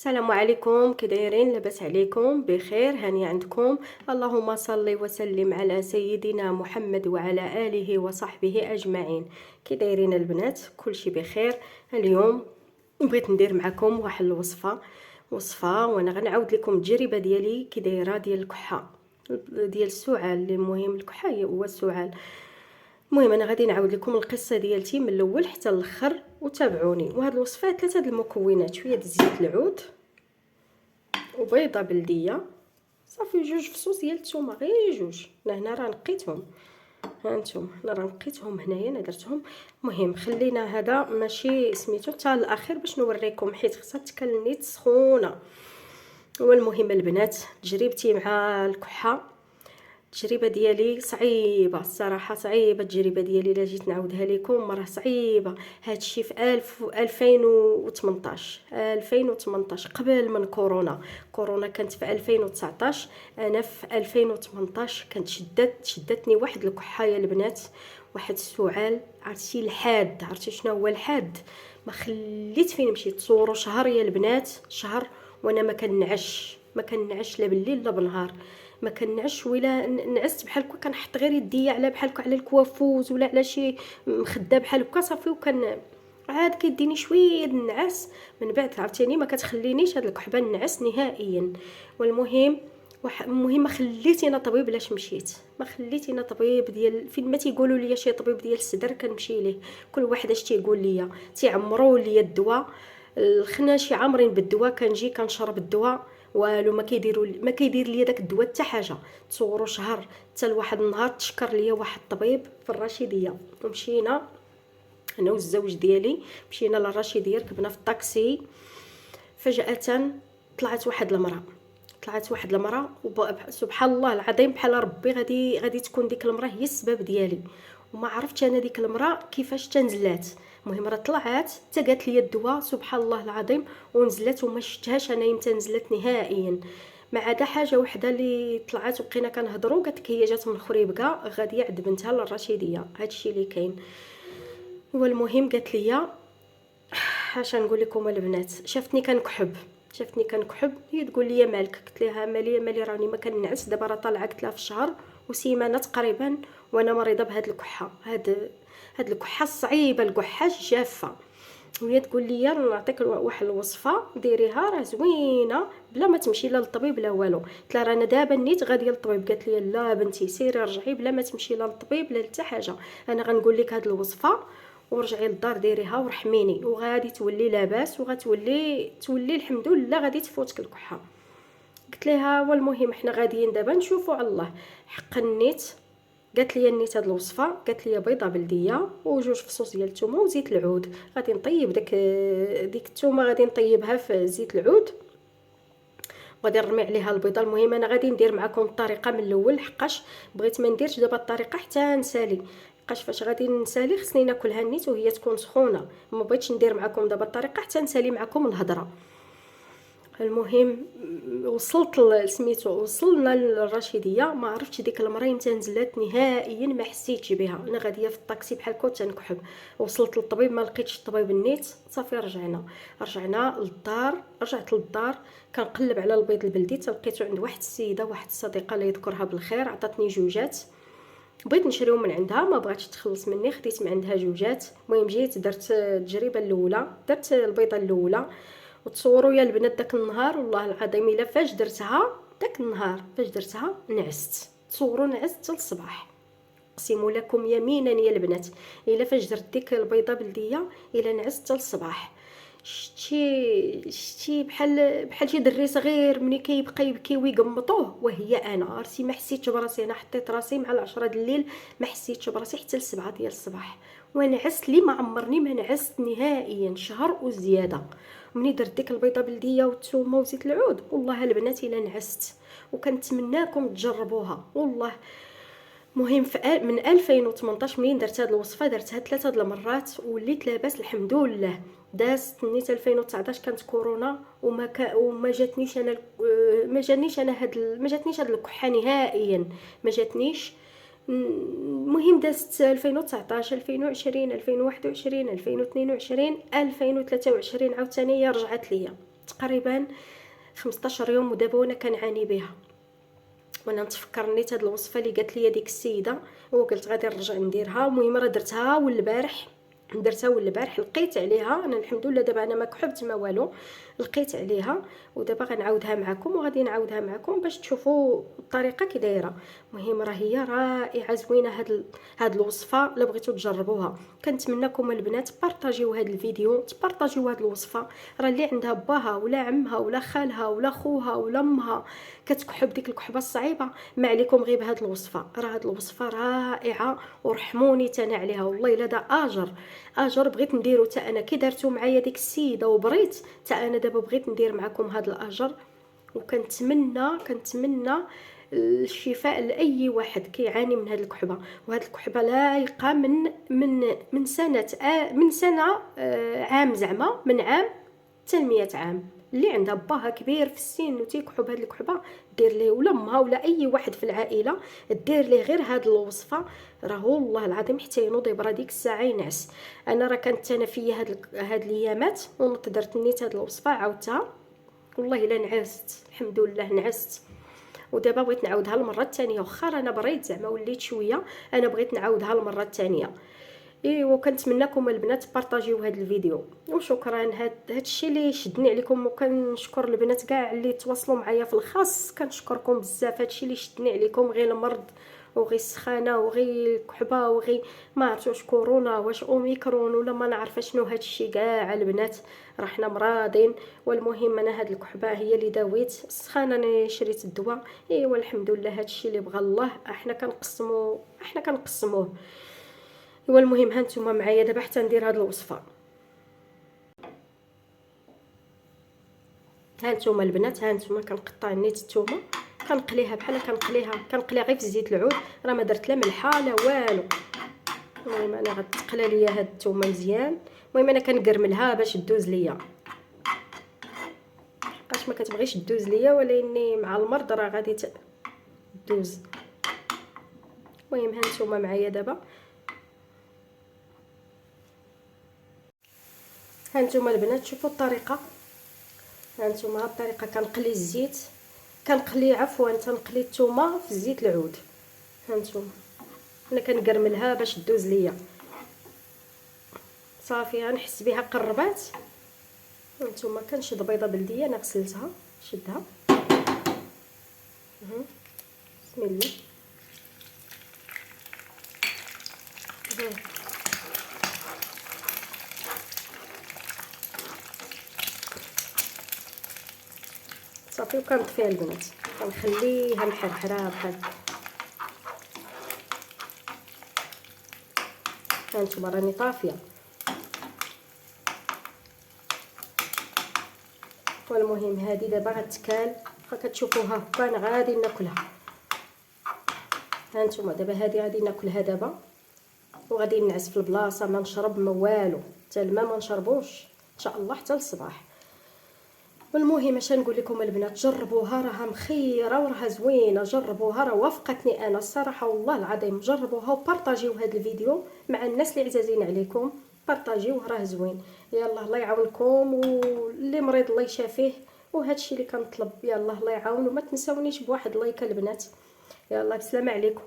السلام عليكم، كي دايرين؟ لاباس عليكم؟ بخير؟ هاني عندكم؟ اللهم صل وسلم على سيدنا محمد وعلى اله وصحبه اجمعين. كي دايرين البنات؟ كلشي بخير. اليوم بغيت ندير معكم واحد الوصفه وانا غنعاود لكم التجربه ديالي كي دايره ديال الكحه، ديال السعال. المهم الكحه هو السعال. المهم انا غادي نعاود لكم القصه ديالتي من الاول حتى الاخر وتابعوني. وهاد الوصفه ثلاثه د المكونات: شويه د زيت العود، وبيضه بلديه، صافي جوج فصوص ديال الثومه، غير جوج. هنا راه نقيتهم، ها انتم انا راه نقيتهم هنايا، انا درتهم. المهم خلينا هذا ماشي سميتو حتى الاخير باش نوريكم، حيت خصها تكلنيت سخونه. والمهم البنات، تجربتي مع الكحه، التجربه ديالي صعيبه الصراحه، صعيبه التجربه ديالي. الا جيت نعاودها لكم راه صعيبه. هادشي في 2018 قبل من كورونا كانت في 2019، انا في 2018 كانت شدتني واحد الكحه يا البنات، واحد السعال. عرفتي الحاد؟ عرفتي شنو هو الحاد؟ ما خليت فين مشيت. تصوروا شهر يا البنات، شهر وانا ما كنعش لا بالليل لا بالنهار. ما كنعش، ولا نعست بحال هكا كنحط غير يدي على بحال هكا على الكوافوز ولا على شي مخده بحال هكا صافي، وكان عاد كيديني شويه النعاس. من بعد عرفتيني ما كتخلينيش هاد الكحبه نعس نهائيا. والمهم المهم ما خليتينا طبيب لاش مشيت، ما خليتينا طبيب ديال فين ما تيقولوا لي شي طبيب ديال الصدر كنمشي ليه. كل واحد اش تيقول لي، تيعمروا لي الدواء، الخناشي عامرين بالدواء، كنجي كنشرب الدواء والو ما كيدير لي داك الدواء حتى حاجه. تصوروا شهر، حتى لواحد النهار تشكر ليا واحد الطبيب في الرشيديه، ومشينا انا والزوج ديالي، مشينا للرشيديه، ركبنا في الطاكسي. فجاه طلعت واحد المراه سبحان الله العظيم، بحال ربي غادي تكون ديك المراه هي السبب ديالي. وما عرفتش انا ديك المراه كيفاش تنزلات. المهم راه طلعت حتى قالت لي الدواء سبحان الله العظيم، ونزلت وما شفتهاش انا امتى نزلت نهائيا. ما عدا حاجه وحده اللي طلعت وبقينا كنهضروا، قالت لك هي جات من خريبكا غاديه عند بنتها للرشيديه، هادشي اللي كاين. هو المهم قالت لي اش نقول لكم البنات، شافتني كنكحب، هي تقول لي مالك؟ قلت لها مالي راني ما كنعس دابا، راه طالعه قلت لها في الشهر وسيمانه تقريبا وانا مريضه بهاد الكحه، هاد الكحه الصعيبه، الكحه الجافه. وهي تقول لي نعطيك واحد الوصفه ديريها راه زوينه بلا ما تمشي لا للطبيب لا والو. قلت لها انا دابا نيت غاديه للطبيب. قالت لي لا بنتي سيري رجعي بلا ما تمشي لا للطبيب لا حتى حاجه، انا غنقول لك هاد الوصفه ورجعي للدار ديريها ورحميني وغادي تولي لاباس، وغتولي الحمد لله غادي تفوتك الكحه. قلت لها والمهم حنا غاديين دابا نشوفوا على الله. حق النيت قالت لي نيت هاد الوصفه، قالت لي بيضه بلديه وجوج فصوص ديال الثومه وزيت العود. غادي نطيب ديك الثومه، غادي نطيبها في زيت العود، غادي نرمي عليها البيضه. المهم انا غادي ندير معكم الطريقه من الاول، حقاش بغيت ما نديرش دابا الطريقه حتى نسالي، حقاش فاش غادي نسالي خصني ناكلها نيت وهي تكون سخونه. ما بغيتش ندير معكم دابا الطريقه حتى نسالي معكم الهضره. المهم وصلنا للرشيديه. ما عرفتش ديك المره امتى نزلت نهائيا، ما حسيتش بها. انا غاديه في الطاكسي بحال كنت تنكحب. وصلت للطبيب ما لقيتش الطبيب النيت، صافي رجعنا للدار. رجعت للدار كنقلب على البيض البلدي، تلقيته عند واحد السيده، واحد الصديقه الله يذكرها بالخير، عطاتني جوجات. بغيت نشريو من عندها، ما بغاتش تخلص مني، خديت من عندها جوجات. المهم جيت درت التجربه الاولى، درت البيضه الاولى. وتصوروا يا البنات داك النهار والله العظيم الا فاش درتها، داك النهار فاش درتها نعست. تصوروا نعست حتى الصباح، اقسم لكم يمينا يا البنات الا فاش درت ديك البيضه بلديه الا نعست حتى الصباح. شتي بحال شي دري صغير ملي كيبقى يبكي ويقمطوه، وهي انا عرفتي ما حسيتش براسي. انا حطيت راسي مع 10 د الليل، ما حسيتش براسي حتى ل7 ديال الصباح، ونعست لي ما عمرني ما نعست نهائيا شهر وزياده. مني درت ديك البيضه بلديه والثومه وزيت العود، والله البنات الا نعست. وكنتمناكم تجربوها والله. مهم من 2018 منين درت هاد الوصفه، درتها 3 د المرات وليت لاباس الحمد لله. دازت نيت 2019 كانت كورونا وما جاتنيش انا ما جاتنيش هاد الكحه نهائيا، ما جاتنيش. المهم دازت 2019 2020 2021 2022 2023 عاوتاني رجعت ليا تقريبا 15 يوم، ودابا وانا كنعاني بها. وانا نتفكر نيت هاد الوصفه اللي قالت لي ديك السيده، وقلت غادي نرجع نديرها. المهم راه درتها والبارح لقيت عليها انا الحمد لله. دابا انا ما كحبت ما والو، لقيت عليها ودابا غنعاودها معكم، وغادي نعاودها معكم باش تشوفوا الطريقه كي دايره. المهم راه هي رائعه زوينه هاد الوصفه. الا بغيتو تجربوها كنتمنىكم البنات بارطاجيو هاد الفيديو، تبارطاجيو هاد الوصفه. راه اللي عندها باها ولا عمها ولا خالها ولا خوها ولا امها كتكحب ديك الكحبه الصعيبه، ما عليكم غير بهاد الوصفه. راه هاد الوصفه رائعه، ورحموني تانا عليها والله الا دا اجر بغيت نديرو تا انا كي دارتو معايا ديك السيده وبريت، تا انا دابا بغيت ندير معكم هاد الاجر. كنتمنى الشفاء لاي واحد كيعاني من هاد الكحبه. وهاد الكحبه لايقه من سنه عام، زعما من عام حتى 100 عام. اللي عندها باها كبير في السن وتيكحب هاد الكحبه دير ليه، ولا امها ولا اي واحد في العائله دير ليه غير هاد الوصفه. راه والله العظيم حتى ينوض يبرا ديك الساعه ينعس. انا راه كانت انا فيا هاد الايامات ونط درت نيت هاد الوصفه عاودتها، والله الا نعست الحمد لله نعست. ودابا بغيت نعاودها المره الثانيه، واخا انا بريت زعما وليت شويه، انا بغيت نعاودها المره الثانيه. ايوا كنتمنىكم البنات بارطاجيو هذا الفيديو. وشكرا. هادشي اللي شدني عليكم، وكنشكر البنات كاع اللي تواصلوا معايا في الخاص، كنشكركم بزاف. هادشي اللي شدني عليكم غير المرض وغير السخانه وغير الكحبه وغير ما عرفتش كورونا واش اوميكرون ولا ما نعرف شنو. هادشي كاع البنات راه حنا مراضين. والمهم انا هاد الكحبه هي اللي داويت، السخانه انا شريت الدواء. ايوا الحمد لله هادشي اللي بغى الله احنا كنقسموه. هو المهم هانتوما معايا دابا حتى ندير هاد الوصفه. هانتوما البنات، هانتوما كنقطع نيت الثومه، كنقليها بحال كنقليها غير في زيت العود، راه ما درت لا ملحه لا والو. المهم انا غتقلى ليا هاد الثومه مزيان. المهم انا كنقرملها باش دوز ليا، حقاش ما كتبغيش دوز ليا، ولاني مع المرض راه غادي دوز. المهم هانتوما معايا دابا، هانتوما البنات شوفوا الطريقه. هانتوما الطريقه كنقلي الزيت، تنقلي الثومه في زيت العود. هانتوما انا كنقرملها باش دوز ليا صافي. غنحس بها قربات. هانتوما كنشد بيضه بلديه انا غسلتها، شدها بسم الله. صافي وكنطفيها البنات، كنخليها محرحره بحال هانتوما راني طافيه. والمهم هذه دابا غتكال، كتشوفوها كان غادي ناكلها. هانتوما دابا هذه غادي ناكلها دابا، وغادي نعس في البلاصه، ما نشرب ما والو، حتى الماء ما نشربوش ان شاء الله حتى الصباح. والمهم اش نقول لكم البنات، جربوها راها مخيره وراها زوينه. جربوها راه وافقتني انا الصراحه والله العظيم. جربوها وبارطاجيو هذا الفيديو مع الناس اللي عزازين عليكم، بارطاجيوه راه زوين. يلا الله يعاونكم، واللي مريض الله يشافيه. وهادشي اللي كنطلب، يلا الله يعاون. وما تنساونيش بواحد لايك البنات. يلا بسلامه عليكم.